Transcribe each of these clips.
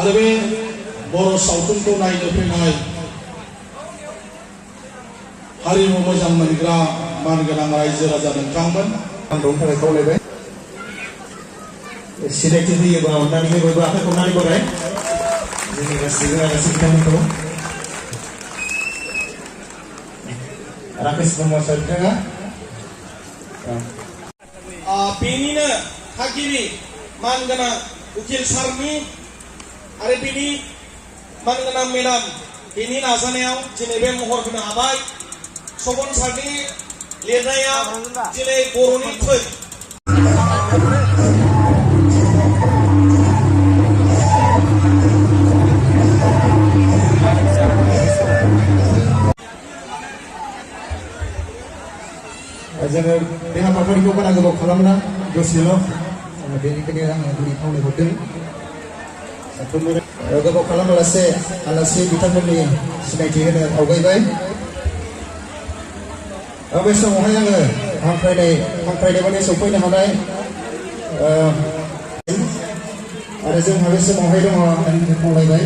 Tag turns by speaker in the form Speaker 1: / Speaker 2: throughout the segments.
Speaker 1: आरो बे बर' सावथुनखौ नायनो फैनाय हारिमु मोजां मोनग्रा मानगोनां रायजो राजा नोंथांमोन आंनि थाखाय खावलायबाय सिनायथि होयोबा अननानै बयबो आखाइ खबनानै बराय जोंनि गासैबो आलासि बिथांमोनखौ राकेश ब्रह्म सार बिथाङा
Speaker 2: बेनिनो थागिरि मानगोनां उकिल सारनि आरो बेनि मानगोनां मेडाम बेनि नाजानायाव दिनै बे महर होनो हाबाय सबन सारनि लिरनाया दिनै बर'नि थै
Speaker 1: जोङो बे हाबाफारिखौ बारा गोबाव खालामना दसेल' बेनिखायनो आङो गुरै खावलायहरदों साफ्रोमबो गोबाव खालामालासे आलासि बिथांमोननि सिनायथि होनो आवगायबाय बे समावहाय आङो हांख्रायनाय माने सफैनो हानाय आरो जोंहा बे समावहाय दङ आंनि खावलायबाय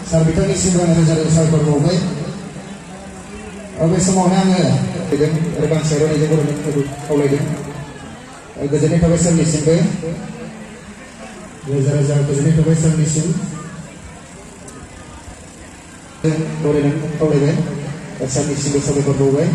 Speaker 1: सार बिथांनिसिमबो आङो रोजा रोजा साबायखर बावबाय बे समावहाय आङो आरो गांसे रायजो बर'नि खावलायदों गोजोननाय थाबाय सारनिसिमबो रोजा रोजा गोजोननाय थाबाय सारनिसिम बरायनानै खावलायबाय सारनिसिमबो साबायखर बावबाय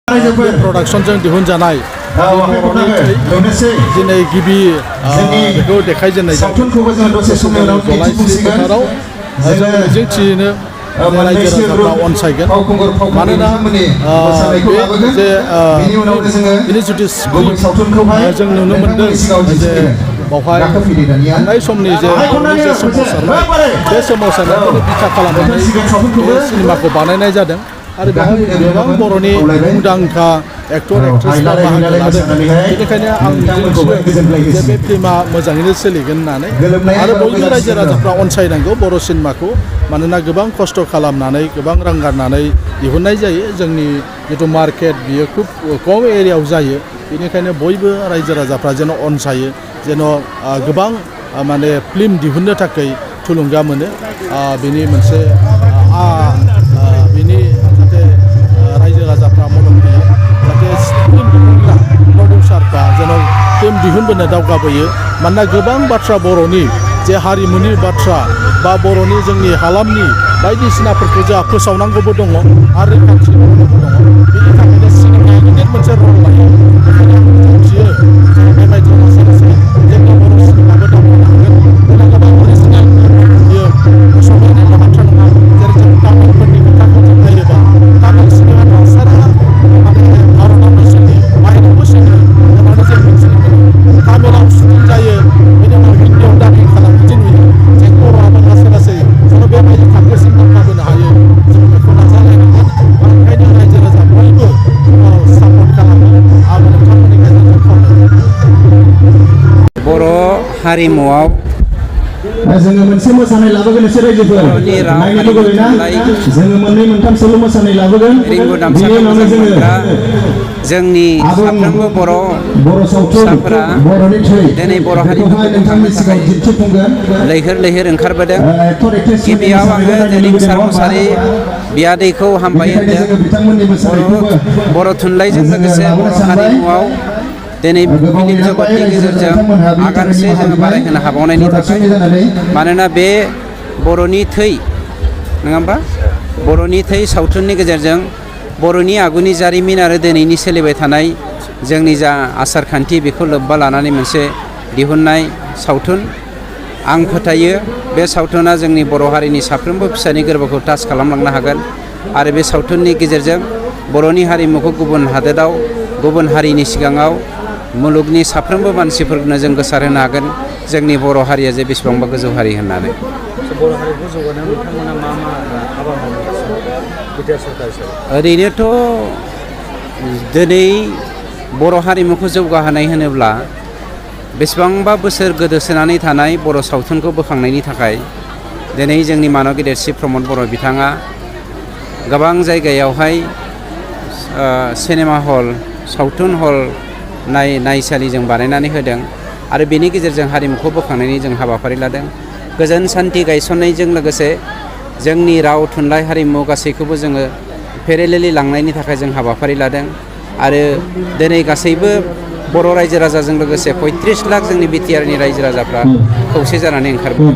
Speaker 3: प्रडाक्शनजों दिहुनजानाय दिनै गिबि बेखौ देखायजेननाय फोथाराव जों मिजिंथिनो रायजो राजाफ्रा अनसायगोन मानोना बे जे इनिसिएटिभ जों नुनो मोनदों जे बावहाय थांनाय समनि जे सोमावसारनाय बे सोमावसारनायखौनो बिथा खालामनानै बे सिनेमाखौ बानायनाय जादों आरो बेहाय गोबां बर'नि मुंदांखा एक्टर एक्ट्रेसफ्रा बाहागो लादों बेनिखायनो आं मिजिंथियो जे बे फिल्मा मोजाङैनो सोलिगोन होननानै आरो बयबो रायजो राजाफ्रा अनसायनांगौ बर' सिनेमाखौ मानोना गोबां खस्थ' खालामनानै गोबां रां गारनानै दिहुननाय जायो जोंनि जिथु मार्केट बियो खुब खम एरियायाव जायो बेनिखायनो बयबो रायजो राजाफ्रा जेन अनसायो जेन गोबां माने फिल्म दिहुननो थाखाय थुलुंगा मोनो बेनि मोनसे बेनि जाहाथे रायजो राजाफ्रा मदद होयो जाहाथे फिल्म दिहुनग्रा प्रडिउसारफ्रा जेन फिल्म दिहुनबोनो दावगाबोयो मानोना गोबां बाथ्रा बर'नि जे हारिमुनि बाथ्रा बा बर'नि जोंनि हालामनि बायदिसिनाफोरखौ जोंहा फोसावनांगौबो दङ आरो रैखाथि खालामनांगौ दङ बेनि थाखायनो सिनेमाया गिदिर मोनसे रल लायो बेखायनो आं मिजिंथियो बेबायदि लासै लासै जोंनि बर' सिनेमाबो दावगानो हागोन गोबां गोबां अरिजिनेलफोर बियो फोसावनायनि बाथ्रा नङा जेरै जों तामिलफोरनि खोथाखौ जों नायोबा तामिल सिनेमाफ्रा सारा माने भारतावनो सोलियो बाहेरायावबो सोलियो होननानै जों मिथिनो मोनो तामिलाव सुटिं जायो बेनि उनाव हिन्दीयाव दाबिं खालामो बिदि नुयो जों बर'आबो लासै लासै जोङो बेबायदि थाखोसिम दावगाबोनो हायो जों बेखौ नाजालायनांगोन ओंखायनो रायजो राजा बयबो सापर्ट खालामो आं नोंथांमोननि गेजेरजों खावलायो
Speaker 4: बर' हारिमुआव
Speaker 1: जोङो मोनसे मोसानाय लाबोगोन एसे रायजोफोर नायनो लुबैयोना जोङो मोननै मोनथामसोल' मोसानाय लाबोगोन
Speaker 4: रिंगु दामसाखौ मोजां मोनग्रा जोंनि साफ्रोमबो बर' फिसाफोरा दिनै बर' हारिमुखौ फोथांनो थाखाय लैहोर लैहोर ओंखारबोदों गिबियाव आङो रिंसार मुसाहारि बियादैखौ हामबाय होनदों बर' थुनलाइजों लोगोसे बर' हारिमुआव दिनै फिल्म जगतनि गेजेरजों आगानसे जोङो बारायहोनो हाबावनायनि थाखाय मानोना बे बर'नि थै नङा होमबा बर'नि थै सावथुननि गेजेरजों बर'नि आगुनि जारिमिन आरो दिनैनि सोलिबाय थानाय जोंनि जा आसार खान्थि बेखौ लोब्बा लानानै मोनसे दिहुननाय सावथुन। आं फोथायो बे सावथुना जोंनि बर' हारिनि साफ्रोमबो फिसानि गोरबोखौ टाच खालामलांनो हागोन आरो बे सावथुननि गेजेरजों बर'नि हारिमुखौ गुबुन हादोराव गुबुन हारिनि सिगाङाव मुलुगनि साफ्रोमबो मानसिफोरनो जों गोसारहोनो हागोन जोंनि बर' हारिया जे बेसेबांबा गोजौ हारि होननानै।
Speaker 5: बर' हारिखौ जौगानायाव नोंथांमोना मा मा हाबा मावगासिनो बिटिआर सरकार हिसाबै?
Speaker 4: ओरैनोथ' दिनै बर' हारिमुखौ जौगाहोनाय होनोब्ला बेसेबांबा बोसोर गोदोसोनानै थानाय बर' सावथुनखौ बोखांनायनि थाखाय दिनै जोंनि मानव गेदेर सि प्रमद बर' बिथाङा गोबां जायगायावहाय सिनेमा हल, सावथुन हल नायसालि जों बानायनानै होदों आरो बेनि गेजेरजों हारिमुखौ बोखांनायनि जों हाबाफारि लादों। गोजोन सान्थि गायसननायजों लोगोसे जोंनि राव थुनलाइ हारिमु गासैखौबो जोङो पेरेलेलि लांनायनि थाखाय जों हाबाफारि लादों आरो दिनै गासैबो बर' रायजो राजाजों लोगोसे 35 लाख जोंनि बिटिआरनि रायजो राजाफ्रा खौसे जानानै ओंखारबोदों।